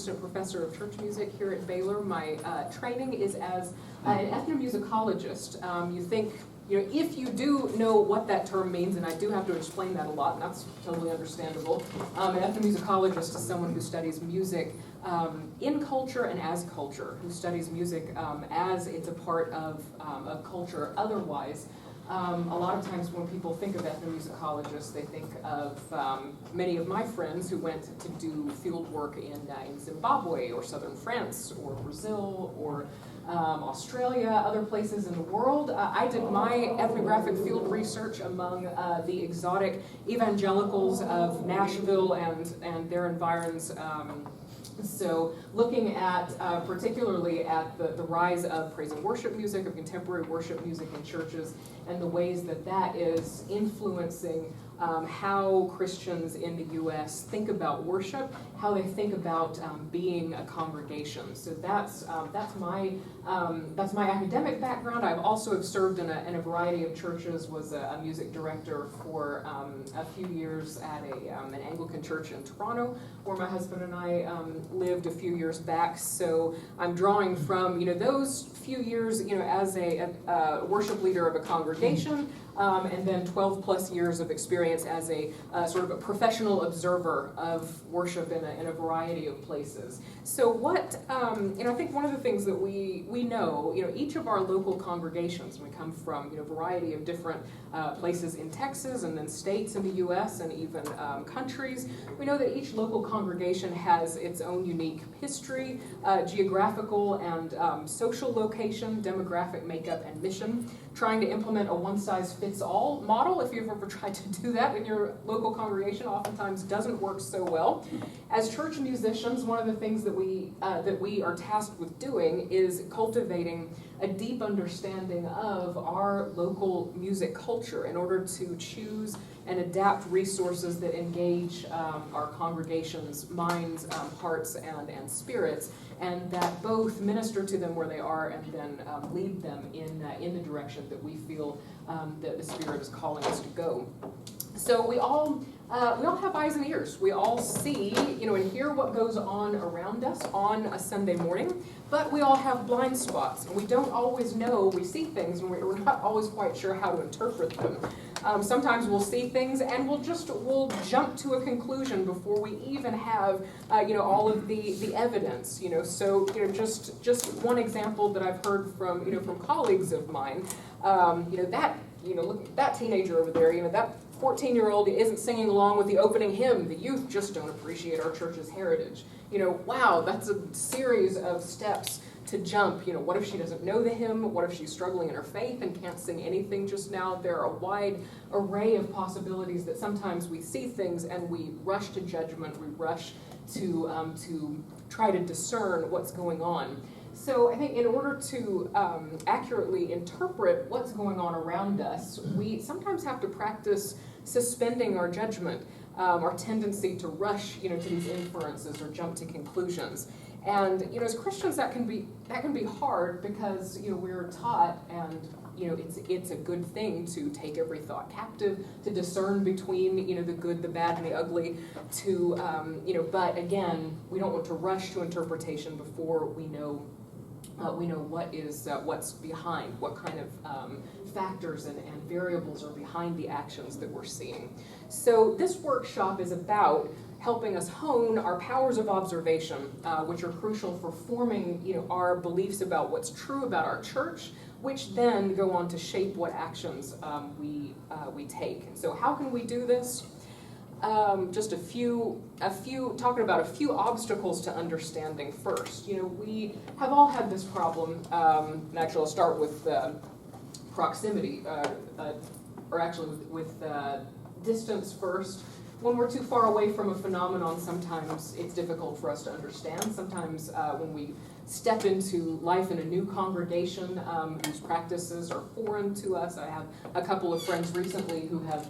assistant professor of church music here at Baylor. My training is as an ethnomusicologist. You think, if you do know what that term means, and I do have to explain that a lot, and that's totally understandable, an ethnomusicologist is someone who studies music in culture and as culture, who studies music as it's a part of culture otherwise. A lot of times when people think of ethnomusicologists, they think of many of my friends who went to do field work in Zimbabwe or southern France or Brazil or Australia, other places in the world. I did my ethnographic field research among the exotic evangelicals of Nashville and their environs. So looking at, particularly at the rise of praise and worship music, of contemporary worship music in churches, and the ways that is influencing how Christians in the U.S. think about worship, how they think about being a congregation. So that's my academic background. I've also served in a variety of churches. Was a music director for a few years at an Anglican church in Toronto, where my husband and I lived a few years back. So I'm drawing from those few years as a worship leader of a congregation. And then 12 plus years of experience as a sort of a professional observer of worship in a variety of places. So what, I think one of the things that we know, each of our local congregations, we come from, a variety of different places in Texas and then states in the U.S. and even countries. We know that each local congregation has its own unique history, geographical and social location, demographic makeup, and mission. Trying to implement a one-size-fits-all model, if you've ever tried to do that in your local congregation, oftentimes doesn't work so well. As church musicians, one of the things that we are tasked with doing is cultivating a deep understanding of our local music culture in order to choose and adapt resources that engage our congregation's minds, hearts, and spirits, and that both minister to them where they are and then lead them in the direction that we feel that the Spirit is calling us to go. So we all have eyes and ears. We all see, and hear what goes on around us on a Sunday morning, but we all have blind spots, and we don't always know. We see things, and we're not always quite sure how to interpret them. Sometimes we'll see things, and we'll jump to a conclusion before we even have, all of the evidence. So just one example that I've heard from colleagues of mine. Look at that teenager over there. That 14-year-old isn't singing along with the opening hymn. The youth just don't appreciate our church's heritage. Wow, that's a series of steps to jump. What if she doesn't know the hymn? What if she's struggling in her faith and can't sing anything just now? There are a wide array of possibilities that sometimes we see things and we rush to judgment. We rush to try to discern what's going on. So I think in order to accurately interpret what's going on around us, we sometimes have to practice suspending our judgment, our tendency to rush, to these inferences or jump to conclusions. And as Christians, that can be hard because we're taught, and it's a good thing to take every thought captive, to discern between the good, the bad, and the ugly. But again, we don't want to rush to interpretation before we know what's behind, what kind of factors and variables are behind the actions that we're seeing. So this workshop is about helping us hone our powers of observation, which are crucial for forming our beliefs about what's true about our church, which then go on to shape what actions we take. And so how can we do this? Just talking about a few obstacles to understanding first. We have all had this problem, and actually I'll start with proximity, or actually with distance first. When we're too far away from a phenomenon, sometimes it's difficult for us to understand. Sometimes when we step into life in a new congregation whose practices are foreign to us. I have a couple of friends recently who have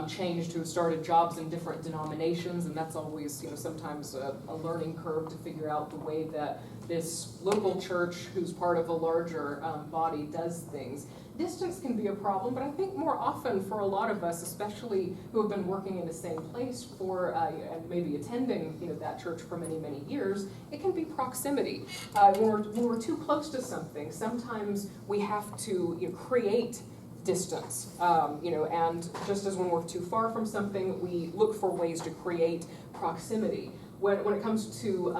changed, who have started jobs in different denominations, and that's always, sometimes a learning curve to figure out the way that this local church, who's part of a larger body, does things. Distance can be a problem, but I think more often for a lot of us, especially who have been working in the same place for, and maybe attending, that church for many, many years, it can be proximity. When we're too close to something, sometimes we have to create distance, and just as when we're too far from something, we look for ways to create proximity. When it comes to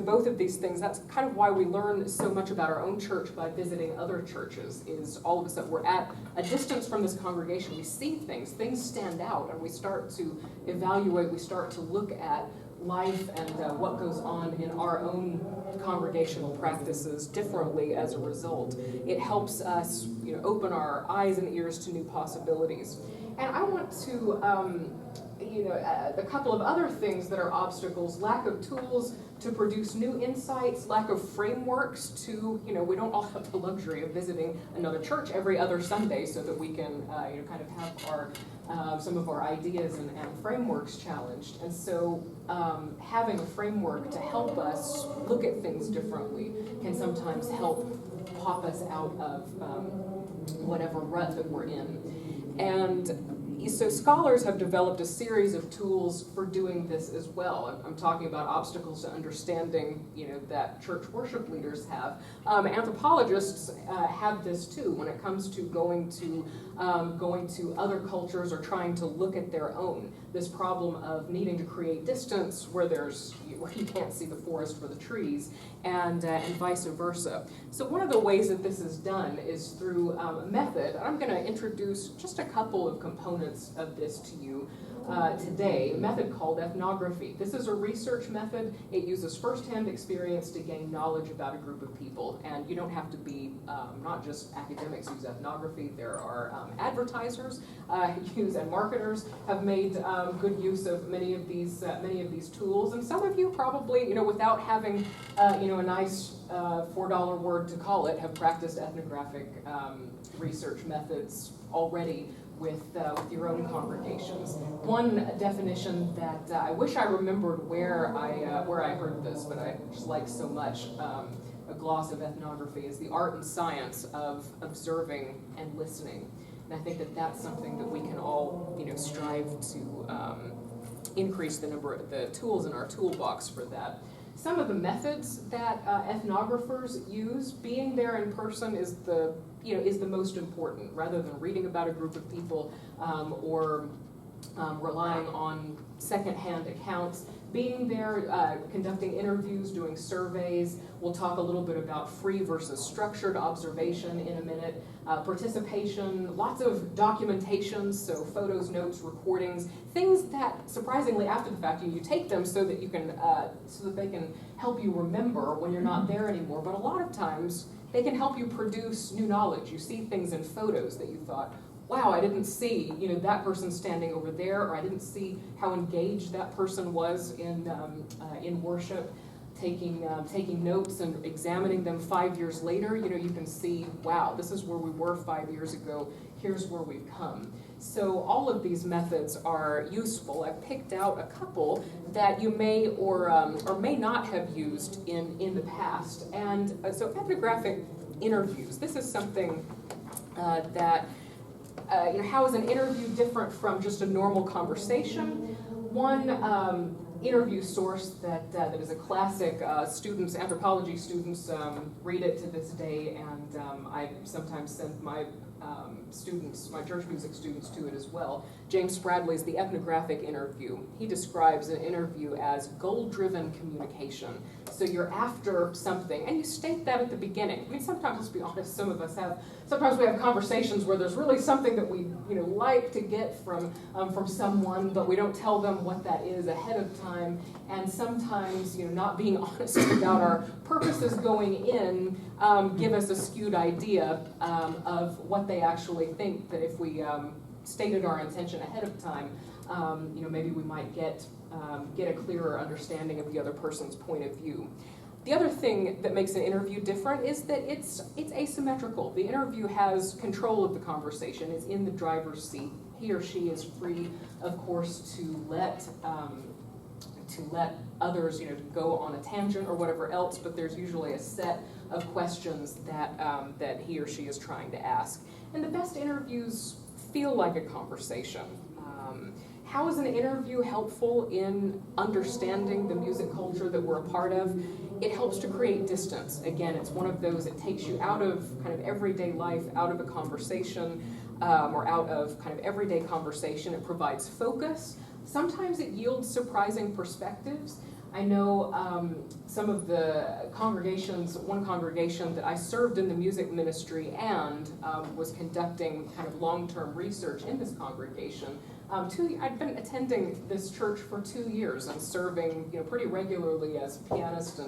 both of these things, that's kind of why we learn so much about our own church by visiting other churches, is all of a sudden we're at a distance from this congregation, we see things stand out, and we start to evaluate, we start to look at life and what goes on in our own congregational practices differently as a result. It helps us, open our eyes and ears to new possibilities. And I want to, a couple of other things that are obstacles: lack of tools to produce new insights, lack of frameworks to, we don't all have the luxury of visiting another church every other Sunday so that we can, kind of have our, some of our ideas and frameworks challenged. And so having a framework to help us look at things differently can sometimes help pop us out of whatever rut that we're in. And so scholars have developed a series of tools for doing this as well. I'm talking about obstacles to understanding, that church worship leaders have. Anthropologists have this too when it comes to going to other cultures or trying to look at their own. This problem of needing to create distance where you can't see the forest for the trees, and vice versa. So one of the ways that this is done is through a method. I'm going to introduce just a couple of components of this to you today, a method called ethnography. This is a research method. It uses firsthand experience to gain knowledge about a group of people. And you don't have to be, not just academics use ethnography. There are advertisers and marketers have made good use of many of these tools. And some of you probably, without having, a nice $4 word to call it, have practiced ethnographic research methods already with your own congregations. One definition that I wish I remembered where I heard this, but I just like so much a gloss of ethnography, is the art and science of observing and listening. And I think that that's something that we can all strive to increase the number of the tools in our toolbox for that. Some of the methods that ethnographers use, being there in person is the most important, rather than reading about a group of people or relying on secondhand accounts. Being there, conducting interviews, doing surveys. We'll talk a little bit about free versus structured observation in a minute. Participation, lots of documentation, so photos, notes, recordings, things that surprisingly after the fact you take them so that you can so that they can help you remember when you're not there anymore. But a lot of times they can help you produce new knowledge. You see things in photos that you thought, wow, I didn't see, that person standing over there, or I didn't see how engaged that person was in worship. Taking notes and examining them 5 years later, you can see, wow, this is where we were 5 years ago. Here's where we've come. So all of these methods are useful. I've picked out a couple that you may or may not have used in the past. And so ethnographic interviews. This is something that. How is an interview different from just a normal conversation? One interview source that is a classic, anthropology students read it to this day, and I sometimes send my church music students to it as well. James Spradley's The Ethnographic Interview. He describes an interview as goal-driven communication. So you're after something, and you state that at the beginning. I mean, sometimes, let's be honest, sometimes we have conversations where there's really something that we, like to get from someone, but we don't tell them what that is ahead of time. And sometimes, not being honest about our purposes going in give us a skewed idea of what they actually think, that if we stated our intention ahead of time, maybe we might get a clearer understanding of the other person's point of view. The other thing that makes an interview different is that it's asymmetrical. The interview has control of the conversation, it's in the driver's seat, He or she is free, of course, to let others, go on a tangent or whatever else, but there's usually a set of questions that he or she is trying to ask. And the best interviews feel like a conversation. How is an interview helpful in understanding the music culture that we're a part of? It helps to create distance. Again, it's one of those, it takes you out of kind of everyday life, out of a conversation, or out of kind of everyday conversation. It provides focus. Sometimes it yields surprising perspectives. I know some of the congregations, one congregation that I served in the music ministry and was conducting kind of long-term research in this congregation. I'd been attending this church for 2 years and serving pretty regularly as pianist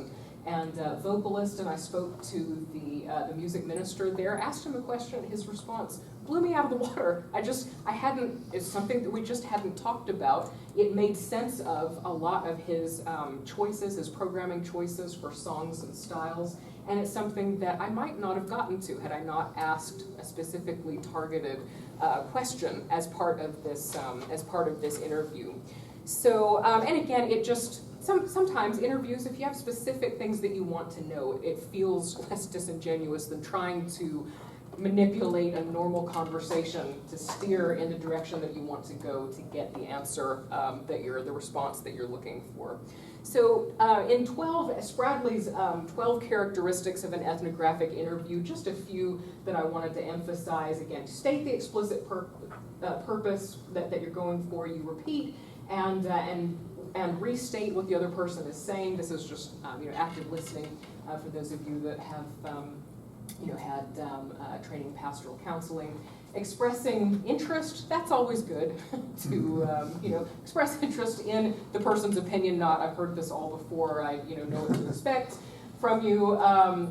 and vocalist, and I spoke to the music minister there, asked him a question, his response blew me out of the water. It's something that we just hadn't talked about. It made sense of a lot of his choices, his programming choices for songs and styles, and it's something that I might not have gotten to had I not asked a specifically targeted question as part of this interview. So, and again, sometimes interviews, if you have specific things that you want to know, it feels less disingenuous than trying to manipulate a normal conversation to steer in the direction that you want to go to get the answer the response that you're looking for. So in Spradley's 12 characteristics of an ethnographic interview, just a few that I wanted to emphasize. Again, state the explicit purpose that you're going for. You repeat and restate what the other person is saying. This is just active listening for those of you that have had training in pastoral counseling. Expressing interest, that's always good to express interest in the person's opinion, not I've heard this all before, I know what to expect from you.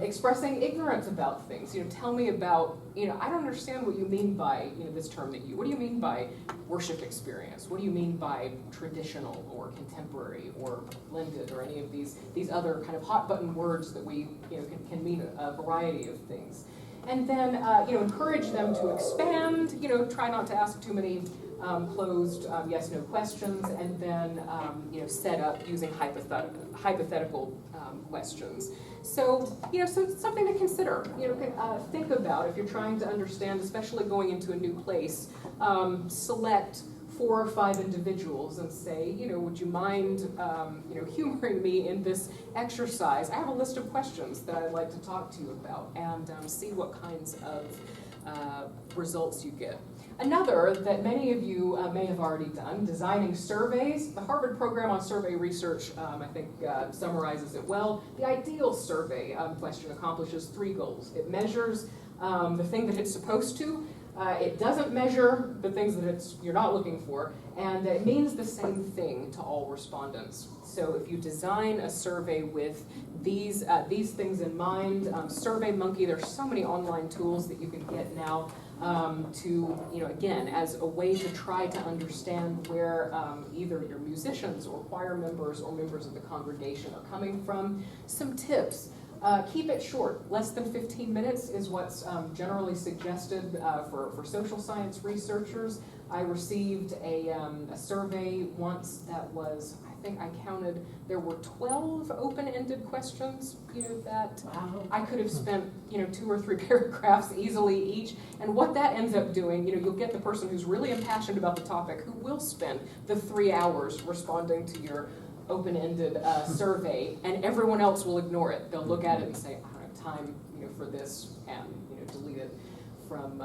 Expressing ignorance about things, tell me about, I don't understand what you mean by this term what do you mean by worship experience? What do you mean by traditional or contemporary or blended or any of these other kind of hot button words that we can mean a variety of things. And then encourage them to expand, try not to ask too many closed yes/no questions, and then set up using hypothetical questions. So, so it's something to consider. Think about if you're trying to understand, especially going into a new place. Select 4 or 5 individuals and say, would you mind, humoring me in this exercise? I have a list of questions that I'd like to talk to you about, and see what kinds of results you get. Another that many of you may have already done, designing surveys. The Harvard Program on Survey Research, I think, summarizes it well. The ideal survey question accomplishes 3 goals. It measures the thing that it's supposed to. It doesn't measure the things that you're not looking for, and it means the same thing to all respondents. So if you design a survey with these things in mind, SurveyMonkey, there's so many online tools that you can get now to, again, as a way to try to understand where either your musicians or choir members or members of the congregation are coming from. Some tips. Keep it short. Less than 15 minutes is what's generally suggested for social science researchers. I received a survey once that was, I think I counted, there were 12 open-ended questions, that I could have spent, 2 or 3 paragraphs easily each. And what that ends up doing, you'll get the person who's really impassioned about the topic who will spend the 3 hours responding to your open-ended survey, and everyone else will ignore it. They'll look at it and say, I don't have time, for this, and delete it from,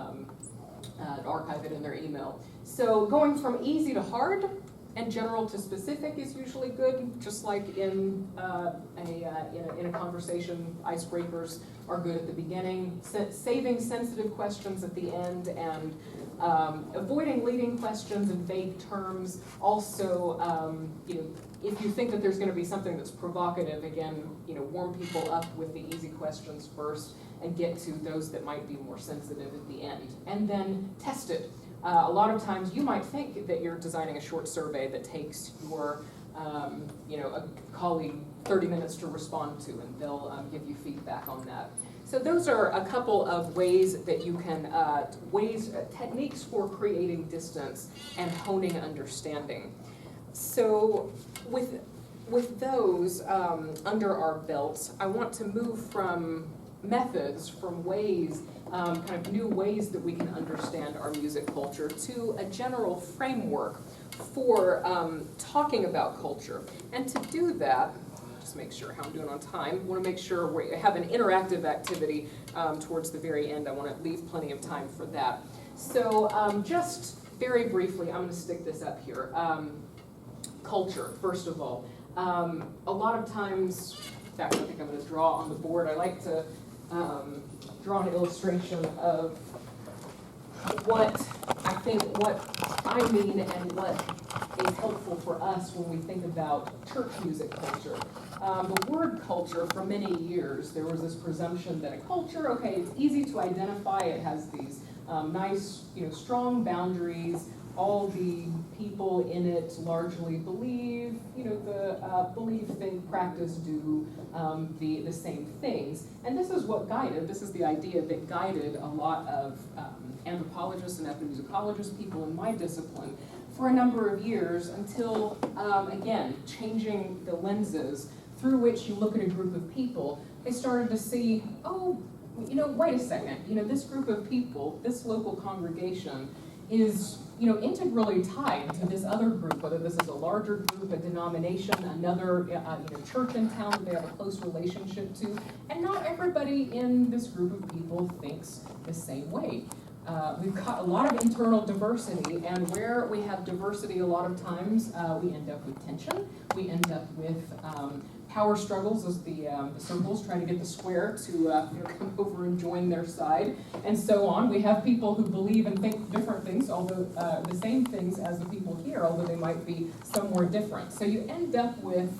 archive it in their email. So going from easy to hard and general to specific is usually good. Just like in a conversation, icebreakers are good at the beginning. Saving sensitive questions at the end, and avoiding leading questions and vague terms. Also, if you think that there's going to be something that's provocative, again, warm people up with the easy questions first and get to those that might be more sensitive at the end. And then test it. A lot of times you might think that you're designing a short survey that takes your, a colleague 30 minutes to respond to, and they'll give you feedback on that. So those are a couple of ways that you can, techniques for creating distance and honing understanding. So with those under our belts, I want to move from methods, from ways, kind of new ways that we can understand our music culture, to a general framework for talking about culture. And to do that, just make sure how I'm doing on time. I want to make sure we have an interactive activity towards the very end. I want to leave plenty of time for that. So just very briefly, I'm going to stick this up here. Culture, first of all. A lot of times, in fact, I think I'm going to draw on the board. I like to draw an illustration of what I mean and what is helpful for us when we think about church music culture. The word culture, for many years, there was this presumption that a culture, okay, it's easy to identify, it has these nice, strong boundaries, all the people in it largely believe, believe, think, practice, do the same things. And this is the idea that guided a lot of anthropologists and ethnomusicologists, people in my discipline, for a number of years until, again, changing the lenses through which you look at a group of people, they started to see, wait a second, this group of people, this local congregation is, integrally tied to this other group, whether this is a larger group, a denomination, another church in town that they have a close relationship to, and not everybody in this group of people thinks the same way. We've got a lot of internal diversity, and where we have diversity a lot of times, we end up with tension, we end up with power struggles as the circles try to get the square to come over and join their side, and so on. We have people who believe and think different things, although the same things as the people here, although they might be somewhere different. So you end up with,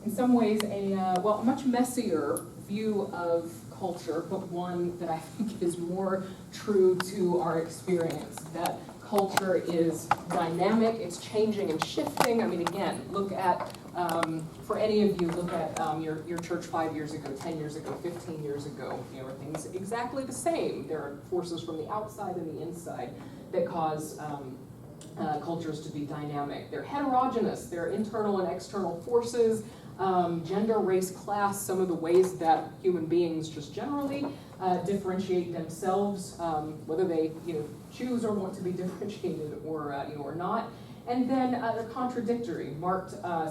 in some ways, a much messier view of culture, but one that I think is more true to our experience, that culture is dynamic, it's changing and shifting. I mean, again, look at, for any of you, look at your church 5 years ago, 10 years ago, 15 years ago. Are things exactly the same? There are forces from the outside and the inside that cause cultures to be dynamic. They're heterogeneous. They're internal and external forces. Gender, race, class, some of the ways that human beings just generally differentiate themselves, whether they choose or want to be differentiated or not. And then they're contradictory,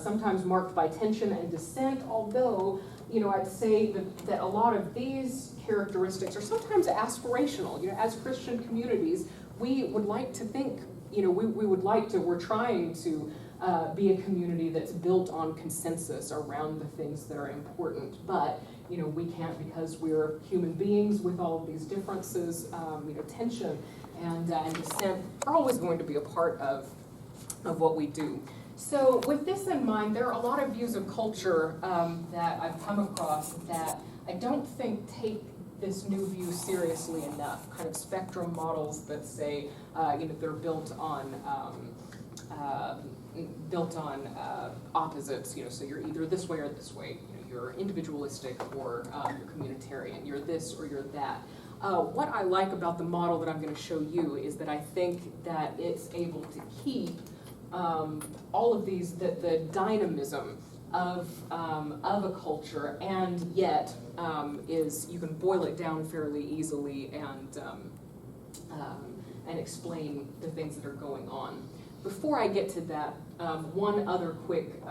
sometimes marked by tension and dissent, although I'd say that a lot of these characteristics are sometimes aspirational. As Christian communities, we would like to think, we're trying to be a community that's built on consensus around the things that are important, but we can't, because we're human beings with all of these differences. Tension and dissent are always going to be a part of what we do. So with this in mind, there are a lot of views of culture that I've come across that I don't think take this new view seriously enough. Kind of spectrum models that say they're built on opposites. So you're either this way or this way. You're individualistic or you're communitarian. You're this or you're that. What I like about the model that I'm going to show you is that I think that it's able to keep all of these, the dynamism of a culture, and yet you can boil it down fairly easily and explain the things that are going on. Before I get to that, one other quick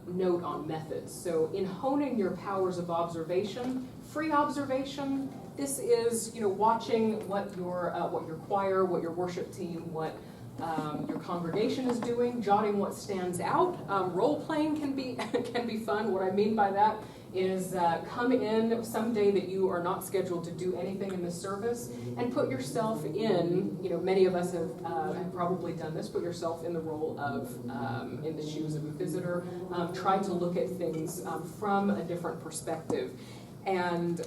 note on methods. So in honing your powers of observation, free observation, this is watching what your choir, what your worship team, what your congregation is doing, jotting what stands out. Role playing can be fun. What I mean by that is come in someday that you are not scheduled to do anything in the service and put yourself in, many of us have probably done this, put yourself in the role of, in the shoes of a visitor, try to look at things from a different perspective. And,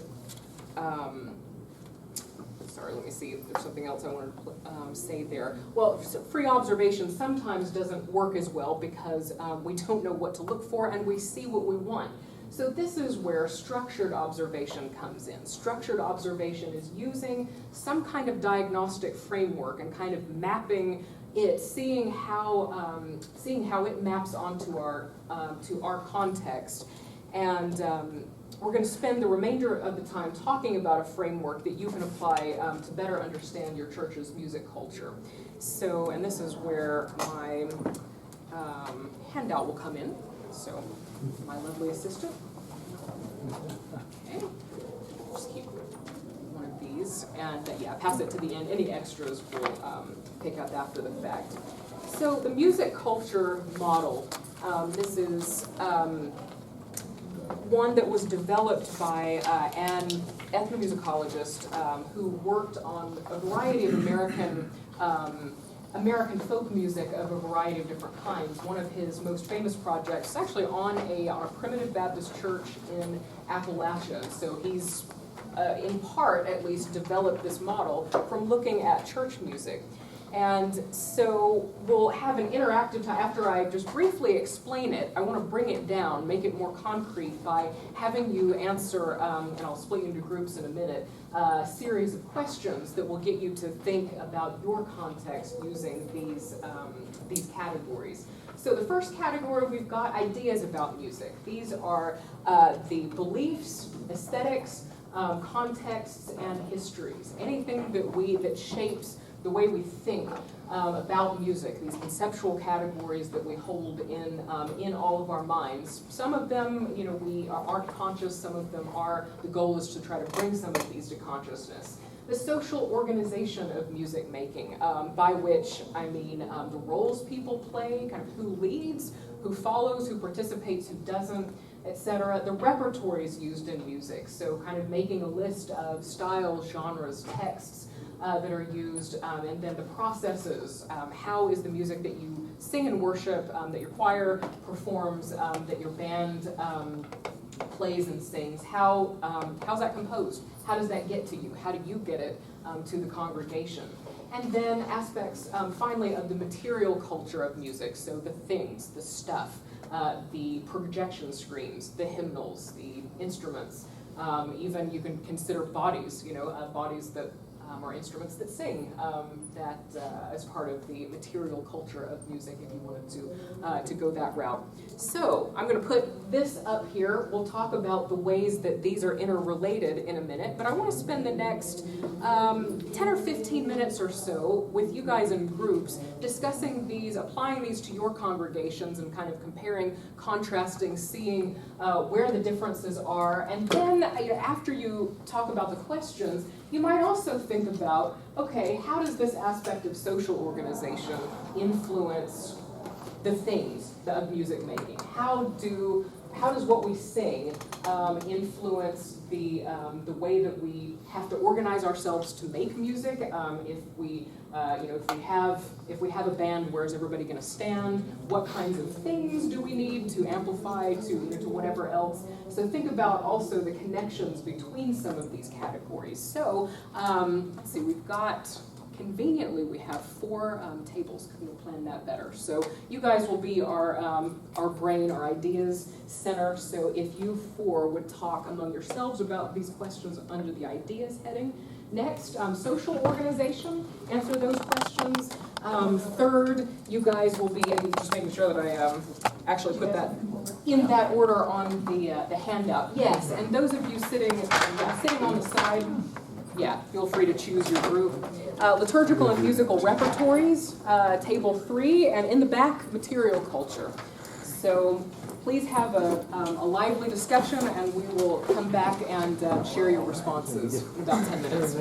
sorry, let me see if there's something else I wanted to say there. Well, so free observation sometimes doesn't work as well because we don't know what to look for and we see what we want. So this is where structured observation comes in. Structured observation is using some kind of diagnostic framework and kind of mapping it, seeing how it maps onto our to our context. And we're going to spend the remainder of the time talking about a framework that you can apply to better understand your church's music culture. So, and this is where my handout will come in. So, my lovely assistant. Okay, just keep one of these, and yeah, pass it to the end. Any extras we'll pick up after the fact. So, the music culture model. This is one that was developed by an ethnomusicologist who worked on a variety of American folk music of a variety of different kinds. One of his most famous projects is actually on a primitive Baptist church in Appalachia. So he's, in part at least, developed this model from looking at church music. And so we'll have an interactive time. After I just briefly explain it, I want to bring it down, make it more concrete by having you answer, and I'll split you into groups in a minute, a series of questions that will get you to think about your context using these categories. So the first category, we've got ideas about music. These are the beliefs, aesthetics, contexts, and histories. Anything that shapes the way we think about music, these conceptual categories that we hold in all of our minds. Some of them, we aren't conscious. Some of them are. The goal is to try to bring some of these to consciousness. The social organization of music making, by which I mean the roles people play, kind of who leads, who follows, who participates, who doesn't, etc. The repertories used in music, so kind of making a list of styles, genres, texts, that are used, and then the processes. How is the music that you sing in worship, that your choir performs, that your band plays and sings, how's that composed? How does that get to you? How do you get it to the congregation? And then aspects, finally, of the material culture of music, so the things, the stuff, the projection screens, the hymnals, the instruments, even you can consider bodies, bodies that or instruments that sing, that as part of the material culture of music, if you wanted to go that route. So I'm going to put this up here. We'll talk about the ways that these are interrelated in a minute, but I want to spend the next 10 or 15 minutes or so with you guys in groups discussing these, applying these to your congregations and kind of comparing, contrasting, seeing where the differences are. And then after you talk about the questions, you might also think about, okay, how does this aspect of social organization influence the things of music making? How does what we sing influence the way that we have to organize ourselves to make music? If we have a band, where is everybody going to stand? What kinds of things do we need to amplify to whatever else? So think about also the connections between some of these categories. So let's see, conveniently we have 4 tables. Couldn't have planned that better. So you guys will be our brain, our ideas center. So if you 4 would talk among yourselves about these questions under the ideas heading. Next, social organization, answer those questions. Third, you guys will be, and just making sure that I actually put that in that order on the handout. Yes, and those of you sitting on the side, feel free to choose your group. Liturgical and musical repertories, table 3, and in the back, material culture. So please have a lively discussion, and we will come back and share your responses in about 10 minutes.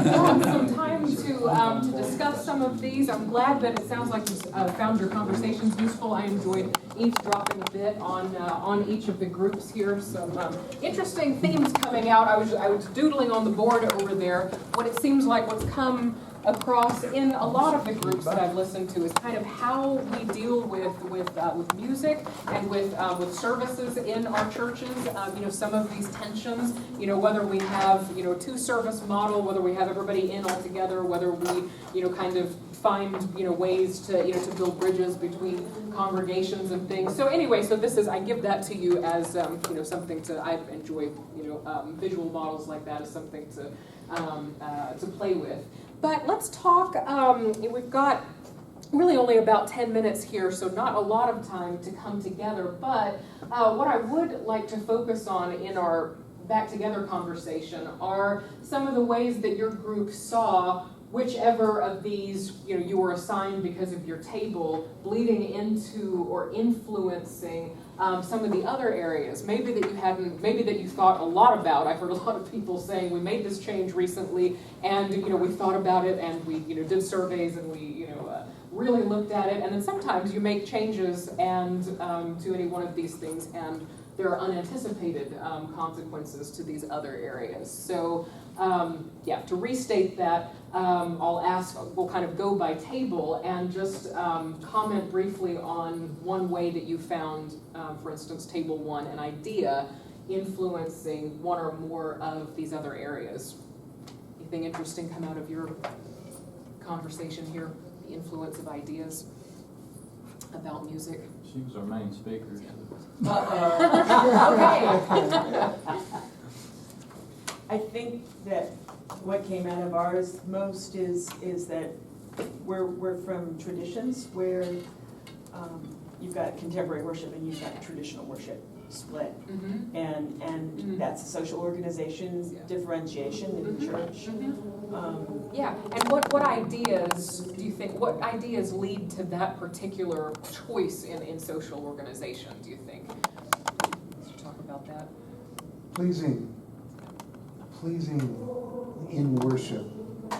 Some time to discuss some of these. I'm glad that it sounds like you found your conversations useful. I enjoyed eavesdropping a bit on each of the groups here. Some interesting themes coming out. I was doodling on the board over there what it seems like what's come across in a lot of the groups that I've listened to is kind of how we deal with music and with services in our churches. Some of these tensions. Whether we have two-service model, whether we have everybody in all together, whether we kind of find ways to build bridges between congregations and things. So anyway, I give that to you as something I enjoy visual models like that as something to play with. But let's talk. We've got really only about 10 minutes here, so not a lot of time to come together. But what I would like to focus on in our back together conversation are some of the ways that your group saw whichever of these you were assigned because of your table bleeding into or influencing some of the other areas, maybe that you thought a lot about. I've heard a lot of people saying we made this change recently, and we thought about it, and we did surveys, and we really looked at it, and then sometimes you make changes and to any one of these things, and there are unanticipated consequences to these other areas. So to restate that, we'll kind of go by table and just comment briefly on one way that you found, for instance, table 1, an idea influencing one or more of these other areas. Anything interesting come out of your conversation here? The influence of ideas about music? She was our main speaker. Okay. I think that what came out of ours most is that we're from traditions where you've got contemporary worship and you've got traditional worship split, and that's a social organization differentiation in the church. And what ideas do you think? What ideas lead to that particular choice in social organization? Do you think? Let's talk about that. Pleasing in worship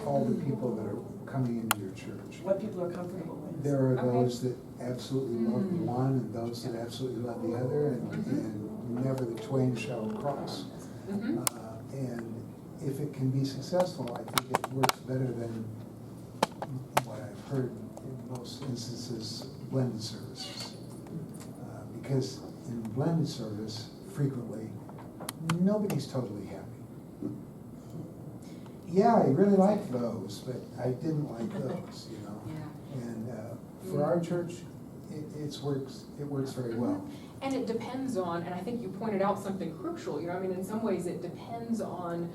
all the people that are coming into your church. What people are comfortable with. There are those that absolutely love the one and those that absolutely love the other, and never the twain shall cross. And if it can be successful, I think it works better than what I've heard in most instances, blended services. Because in blended service, frequently, nobody's totally happy. Yeah, I really like those, but I didn't like those, And for our church, it works very well. And it depends on, and I think you pointed out something crucial, in some ways it depends on,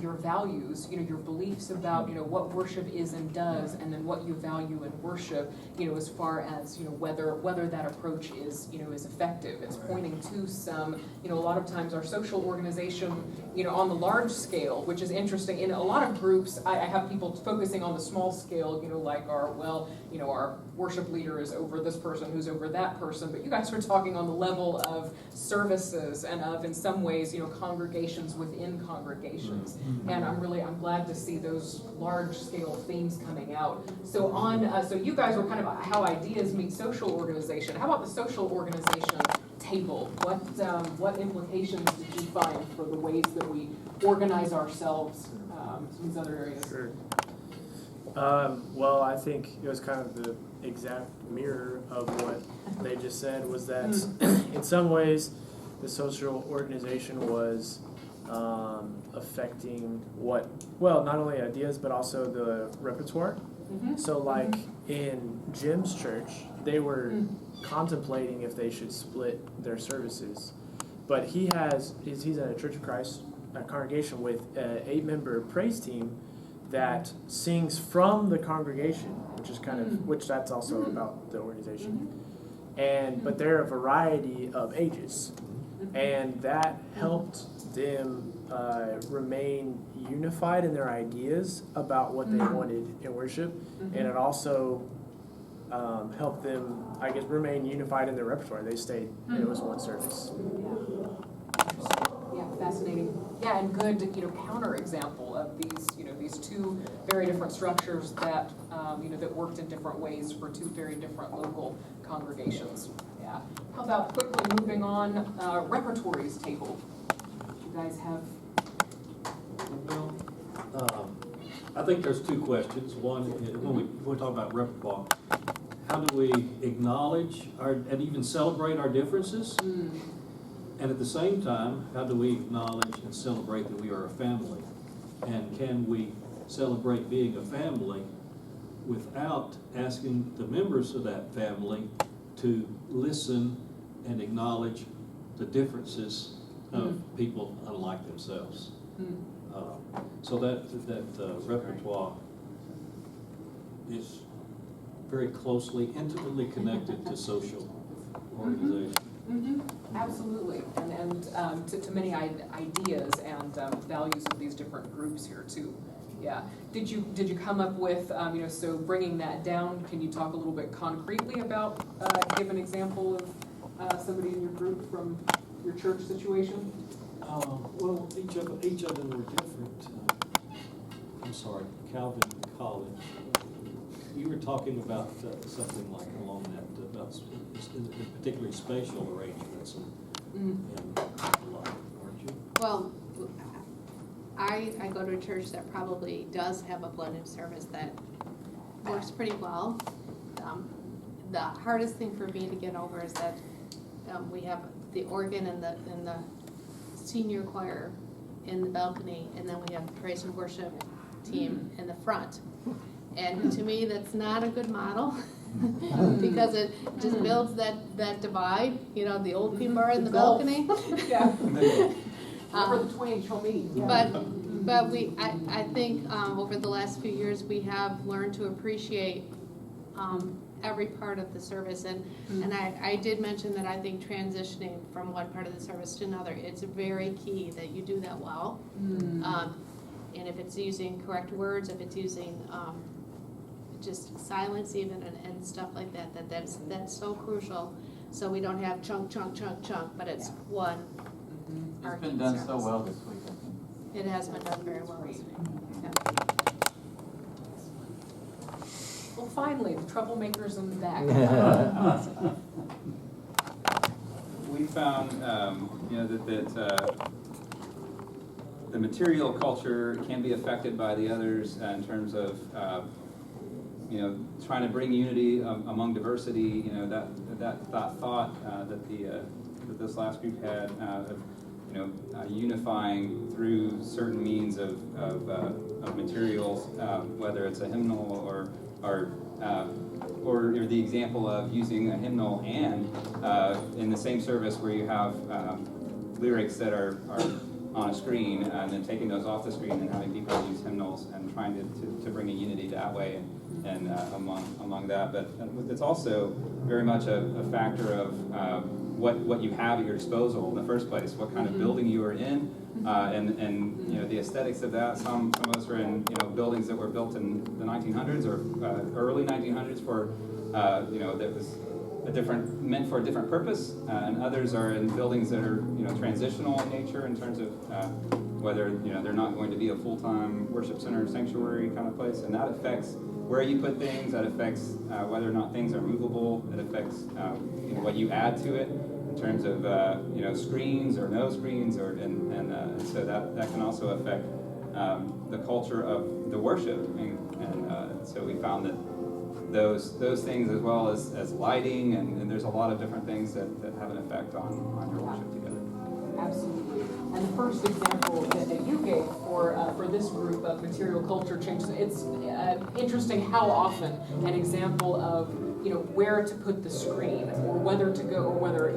your values, your beliefs about, what worship is and does, and then what you value in worship, as far as, whether that approach is effective. It's pointing to some, a lot of times our social organization, on the large scale, which is interesting. In a lot of groups, I have people focusing on the small scale, like our worship leader is over this person who's over that person, but you guys are talking on the level of services and of, in some ways, congregations within congregations. And I'm glad to see those large scale themes coming out. So so you guys were kind of how ideas meet social organization. How about the social organization table? What implications did you find for the ways that we organize ourselves in these other areas? Sure. Well, I think it was kind of the exact mirror of what they just said, was that in some ways the social organization was affecting not only ideas but also the repertoire. So like in Jim's church, they were contemplating if they should split their services, but he's in a Church of Christ congregation with an 8-member praise team that sings from the congregation, which is which that's also about the organization. But they're a variety of ages, and that helped them remain unified in their ideas about what they wanted in worship, and it also helped them, I guess, remain unified in their repertoire. They stayed, and it was one service. Yeah, fascinating. Yeah, and good, counter example of these two very different structures that that worked in different ways for two very different local congregations. Yeah. How about quickly moving on, repertories table? You guys have. I think there's two questions. One, when we talk about repertoire, how do we acknowledge and even celebrate our differences? And at the same time, how do we acknowledge and celebrate that we are a family? And can we celebrate being a family without asking the members of that family to listen and acknowledge the differences of people unlike themselves? So that repertoire is very closely, intimately connected to social organization. Absolutely, and to many ideas and values of these different groups here too. Yeah. Did you come up with so bringing that down? Can you talk a little bit concretely about give an example of somebody in your group from your church situation? Well, each of them were different. I'm sorry, Calvin College. You were talking about something like along that, about particularly spatial arrangements and like, weren't you? Well, I go to a church that probably does have a blended service that works pretty well. The hardest thing for me to get over is that we have the organ and the senior choir in the balcony, and then we have the praise and worship team in the front. And to me, that's not a good model because it just builds that divide. You know, the old people are in the balcony. Yeah. For the twain shall meet. But I think over the last few years we have learned to appreciate every part of the service, and I did mention that I think transitioning from one part of the service to another, it's very key that you do that well. And if it's using correct words, if it's using just silence even and stuff like that's so crucial. So we don't have chunk, but it's one. It's been done so well this week, I think. It has been done very well this week. Yeah. Well, finally, the troublemakers in the back. We found, that the material culture can be affected by the others in terms of, trying to bring unity among diversity. That thought that this last group had of unifying through certain means of materials, whether it's a hymnal or the example of using a hymnal and in the same service where you have lyrics that are on a screen and then taking those off the screen and having people use hymnals and trying to bring a unity that way and among that. But it's also very much a factor of what you have at your disposal in the first place, what kind of building you are in, and the aesthetics of that. Some of us are in buildings that were built in the 1900s or early 1900s for that was meant for a different purpose, and others are in buildings that are transitional in nature in terms of whether they're not going to be a full-time worship center, sanctuary kind of place, and that affects where you put things. That affects whether or not things are movable. It affects what you add to it in terms of screens or no screens, and so that can also affect the culture of the worship. And so we found that those things, as well as lighting, and there's a lot of different things that have an effect on your worship together. Absolutely. And the first example that you gave for this group of material culture changes, it's interesting how often an example of where to put the screen, or whether to go, or whether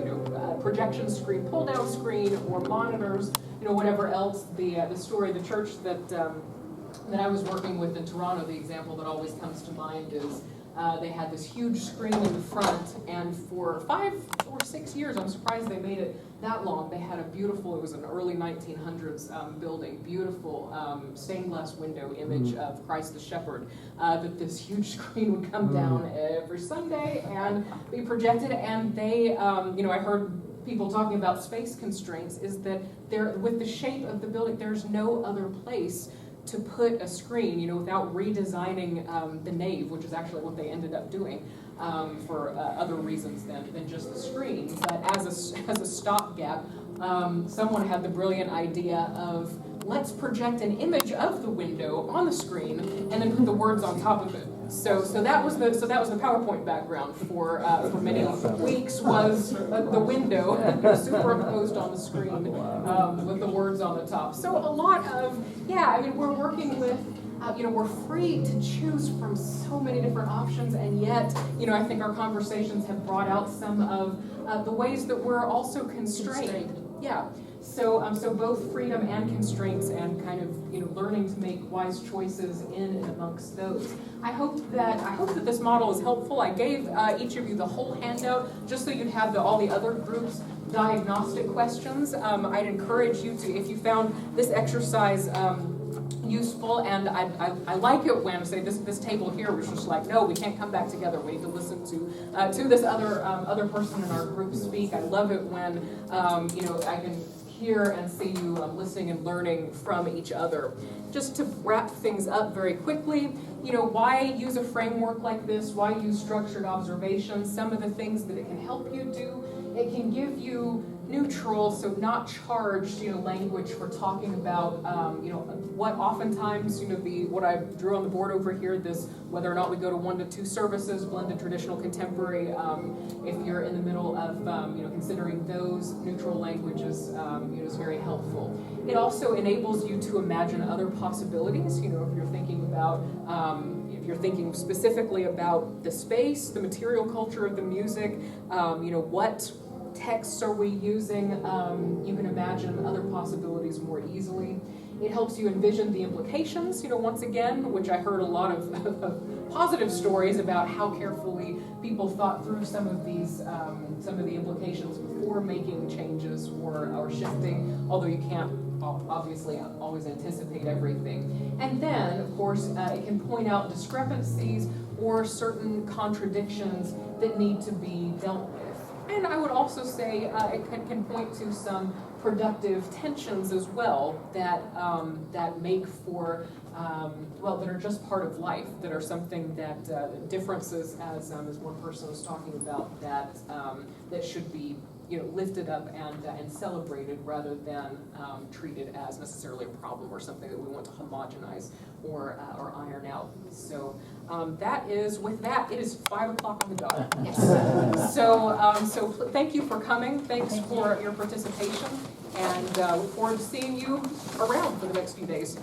projection screen, pull down screen, or monitors, whatever else. The story, the church that I was working with in Toronto, the example that always comes to mind is they had this huge screen in the front, and for 5 or 6 years, I'm surprised they made it that long, they had it was an early 1900s building, beautiful stained glass window image of Christ the Shepherd, that this huge screen would come down every Sunday and be projected, and they, I heard people talking about space constraints, is that with the shape of the building, there's no other place to put a screen, without redesigning the nave, which is actually what they ended up doing for other reasons than just the screen. But as a stopgap, someone had the brilliant idea of let's project an image of the window on the screen and then put the words on top of it. So that was the PowerPoint background for many weeks, was the window superimposed on the screen with the words on the top. So a lot of, I mean, we're working with, we're free to choose from so many different options, and yet, I think our conversations have brought out some of the ways that we're also constrained. Yeah. So both freedom and constraints, and kind of learning to make wise choices in and amongst those. I hope that this model is helpful. I gave each of you the whole handout just so you'd have all the other groups' diagnostic questions. I'd encourage you to, if you found this exercise useful, and I like it when, say, this table here was just like, no, we can't come back together, we need to listen to this other person in our group speak. I love it when I can hear and see you listening and learning from each other. Just to wrap things up very quickly, why use a framework like this? Why use structured observations? Some of the things that it can help you do: it can give you neutral, so not charged, language for talking about, what oftentimes, what I drew on the board over here, this, whether or not we go to 1 to 2 services, blended traditional contemporary, if you're in the middle of, considering those neutral languages, is very helpful. It also enables you to imagine other possibilities, if you're thinking about, if you're thinking specifically about the space, the material culture of the music, what texts are we using, you can imagine other possibilities more easily. It helps you envision the implications, once again, which I heard a lot of positive stories about how carefully people thought through some of the implications before making changes or shifting, although you can't obviously always anticipate everything. And then, of course, it can point out discrepancies or certain contradictions that need to be dealt with. And I would also say it can point to some productive tensions as well that make for, that are just part of life, that are something that differences, as one person was talking about, that should be lifted up and celebrated rather than treated as necessarily a problem or something that we want to homogenize or iron out. So with that, it is 5 o'clock on the dot. Yes. So thank you for coming. Thanks for your participation, and look forward to seeing you around for the next few days.